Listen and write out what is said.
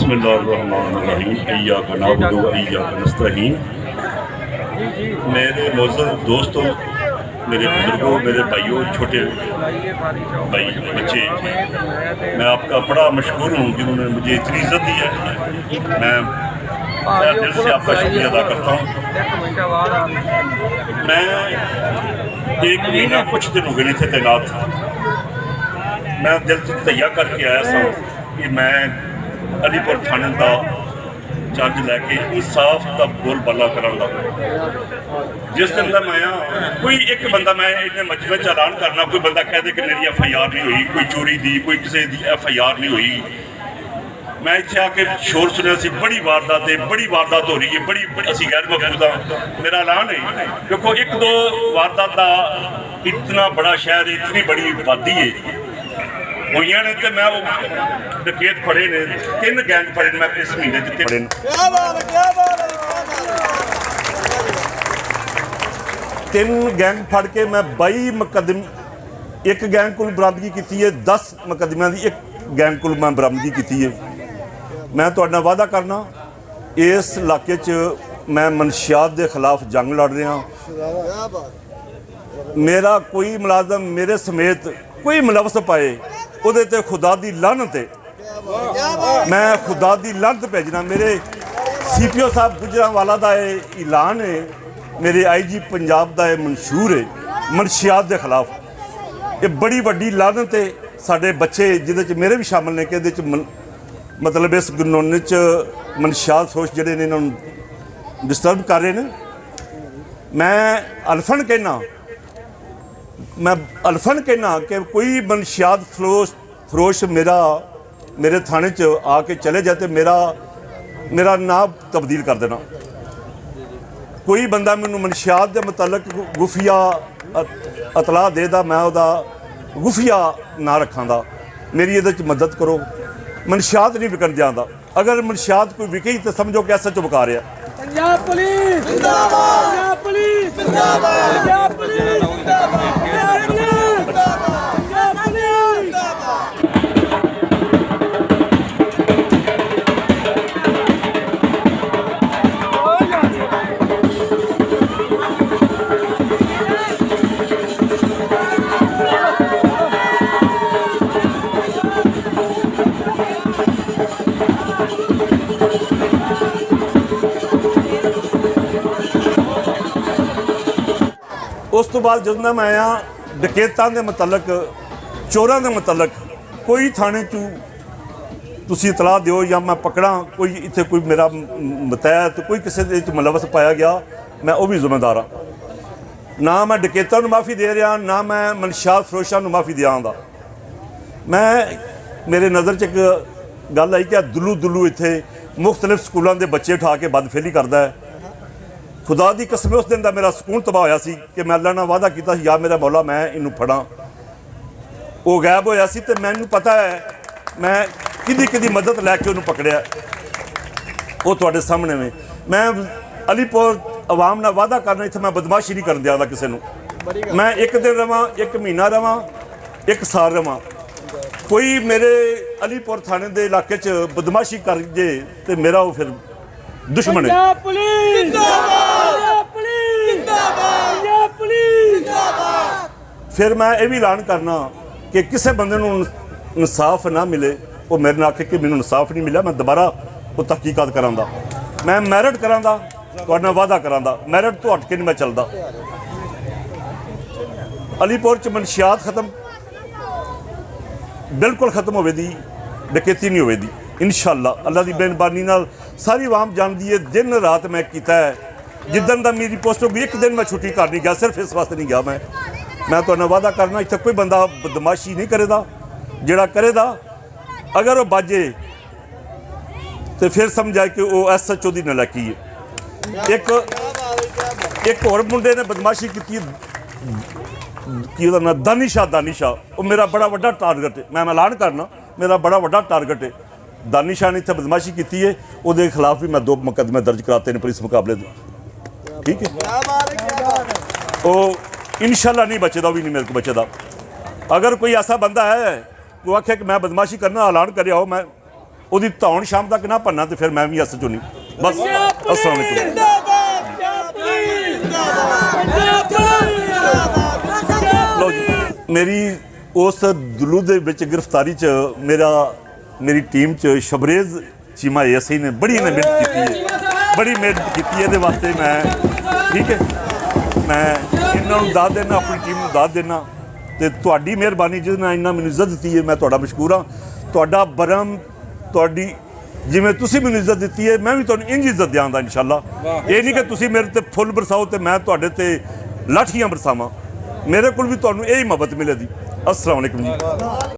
बिस्मिल्लाहिर्रहमानिर्रहीम इय्याका नअबुदु व इय्याका नस्तईन। मेरे मोअज़्ज़ज़ दोस्तों, मेरे बुजुर्गों, मेरे भाइयों, छोटे भाई बच्चे, मैं आपका बड़ा मशहूर हूँ जिन्होंने मुझे इतनी इज़्ज़त दी है। मैं दिल से आपका शुक्रिया अदा करता हूँ। मैं 1 महीना कुछ दिन हो गए नहीं थे तैनात। मैं दिल से तैयार करके आया था कि मैं अलीपुर थाने का चार्ज लैके इंसाफ का बोल बाला करांगा। जिस दिन का मैं आया कोई एक बंदा, मैं इन्हें मजमे च ऐलान करना, कोई बंदा कह दे कि मेरी FIR नहीं हुई, कोई चोरी दी, कोई किसी की FIR नहीं हुई। मैं इतने आके शोर सुनिया सी, बड़ी वारदात हो रही है, बड़ी सी गैर मकबूदा। मेरा ऐलान है, देखो 1-2 वारदात का इतना बड़ा शहर, इतनी बड़ी आबादी है हुई ने, तो मैं वो डकैत फड़े ने, 3 गैंग फड़े मैं इस महीने फड़े। 3 गैंग फड़ के मैं 22 मुकदमे, एक गैंग को बरामदगी की है, 10 मुकदमियां की एक गैंग को मैं बरामदगी की है। मैं तुहाडे नाल वादा करना, इस इलाके च मैं मनशियात के खिलाफ जंग लड़ रहा। मेरा कोई मुलाजम मेरे समेत कोई मुलवस पाए ਉਹਦੇ ਤੇ खुदा दी लानत है। मैं खुदा दी लानत भेजना। मेरे CPO साहब गुजरांवाला का ऐलान है, मेरे IG पंजाब का मंशूर है मनशियात के खिलाफ। ये बड़ी वड्डी लानत है। साढ़े बच्चे जिहदे च मेरे भी शामिल ने कि मतलब इस कानून च मनशियात सोच जिहड़े ने इन्होंने डिस्टर्ब कर रहे हैं। मैं अल्फन कहना कि कोई मनशियात फरोश मेरे थाने च आके चले जाए तो मेरा नाम तब्दील कर देना। कोई बंदा मैनू मनशियात के मुतलक गुफिया इतला देदा, मैं उहदा गुफिया ना रखांदा। मेरी ये मदद करो। मनशियात नहीं विकन जाता। अगर मनशियात कोई विकी तो समझो कि SHO बका रहा। पंजाब पुलिस जिंदाबाद, पंजाब पुलिस जिंदाबाद, पंजाब पुलिस जिंदाबाद। उस तो बाद जो मैं आया डकैतां के मुतलक, चोरों के मुतलक कोई थाने तुसी इतला दिओ या मैं पकड़ा कोई इत्थे कोई मेरा मतैत कोई किसी मुलवस पाया गया, मैं वो भी जिम्मेदार हाँ। ना मैं डकैतां नूं माफ़ी दे रहा, ना मैं मनशियात फरोशां नूं माफ़ी देंगा। मैं मेरे नज़र च एक गल आई कि दुल्लू इत्थे मुख्तलिफ स्कूलों के बच्चे उठा के बदफेली करता है। खुदा की कसम उस दिन का मेरा सुकून तबाह होया सी कि मैं अल्लाह नाल वादा किया या मेरा मौला मैं इनू फड़ा। वो गायब होया सी ते मैनू पता है मैं किदी मदद लैके उन्होंने पकड़िया। वो तुहाडे सामने में मैं अलीपुर आवाम नाल वादा करना, इत्थे मैं बदमाशी नहीं करन दिंदा किसी नूं। मैं 1 दिन रवां, 1 महीना रवां, 1 साल रवां, कोई मेरे अलीपुर थाने के इलाके च बदमाशी कर जे तो मेरा वो फिर दुश्मन है। फिर मैं ये भी ऐलान करना कि किसी बंदे नूं इंसाफ ना मिले, वो मेरे नाल आखे कि मैनूं इंसाफ नहीं मिला, मैं दोबारा वो तहकीकात करांगा। मैं मैरिट करांगा, तुहाडे नाल वादा करांगा, मैरिट तो हट के नहीं मैं चलदा। अलीपुर च मनशियात खत्म, बिल्कुल खत्म होवेगी, डकैती नहीं होवेगी इंशाअल्लाह। अल्लाह की मेहरबानी नाल सारी आवाम जानती है। दिन रात मैं किया है। जिदन का मेरी पोस्ट होगी 1 दिन मैं छुट्टी कर नहीं गया, सिर्फ इस वास्ते नहीं गया। मैं तुहाडे वादा करना इत्थे कोई बंदा बदमाशी नहीं करेगा। जिहड़ा करेगा अगर वो बाजे तो फिर समझाए कि वो SHO की नलायकी है। एक होर मुंडे ने बदमाशी की, नाम दानिशा, वो मेरा बड़ा वड्डा टारगेट है। मैं ऐलान करना मेरा बड़ा वड्डा टारगेट है। दानिशा ने इत्थे बदमाशी की है, उसके खिलाफ भी मैं 2 मुकदमे दर्ज कराते हैं पुलिस मुकाबले। ठीक है, वो इंशाअल्लाह नहीं बचेगा, भी नहीं मेरे को बचेगा। अगर कोई ऐसा बंदा है वो आखे कि मैं बदमाशी करना ऐलान कर हो, मैं ਉਹਦੀ ਧੌਣ ਸ਼ਾਮ ਤੱਕ ਨਾ ਭੰਨਾ ਤੇ ਫਿਰ ਮੈਂ ਵੀ ਐਸਐਚਓ ਨਹੀਂ। ਬਸ ਅਸਲਾਮ ਵਾਲੇਕੁਮ। ਲਓ ਜੀ, ਮੇਰੀ ਉਸ ਦੁਲੂ ਦੇ ਵਿੱਚ ਗ੍ਰਿਫਤਾਰੀ 'ਚ ਮੇਰੀ ਟੀਮ 'ਚ ਸ਼ਬਰੇਜ਼ ਚੀਮਾ ਐਸਆਈ ਨੇ ਬੜੀ ਮਿਹਨਤ ਕੀਤੀ ਹੈ, ਬੜੀ ਮਿਹਨਤ ਕੀਤੀ ਇਹਦੇ ਵਾਸਤੇ। ਮੈਂ ਠੀਕ ਹੈ, ਮੈਂ ਇਹਨਾਂ ਨੂੰ ਦਾਦ ਦੇਣਾ, ਆਪਣੀ ਟੀਮ ਨੂੰ ਦਾਦ ਦੇਣਾ ਤੇ ਤੁਹਾਡੀ ਮਿਹਰਬਾਨੀ ਜਿਹਦੇ ਨਾਲ ਇੰਨਾ ਮੈਨੂੰ ਇੱਜ਼ਤ ਦਿੱਤੀ ਹੈ, ਮੈਂ ਤੁਹਾਡਾ ਮਸ਼ਕੂਰ ਹਾਂ। ਤੁਹਾਡਾ ਬਰਮ, ਤੁਹਾਡੀ ਜਿਵੇਂ ਤੁਸੀਂ ਮੈਨੂੰ ਇੱਜ਼ਤ ਦਿੱਤੀ ਹੈ ਮੈਂ ਵੀ ਤੁਹਾਨੂੰ ਇੰਝ ਇੱਜ਼ਤ ਦਿਆਂਗਾ ਇਨਸ਼ਾਅੱਲਾ। ਇਹ ਨਹੀਂ ਕਿ ਤੁਸੀਂ ਮੇਰੇ ਤੇ ਫੁੱਲ ਬਰਸਾਓ ਤੇ ਮੈਂ ਤੁਹਾਡੇ ਤੇ ਲਾਠੀਆਂ ਬਰਸਾਵਾਂ। ਮੇਰੇ ਕੋਲ ਵੀ ਤੁਹਾਨੂੰ ਇਹੀ ਮੁਹੱਬਤ ਮਿਲੇਗੀ। ਅਸਲਾਮ ਵਾਲੇਕੁਮ ਜੀ।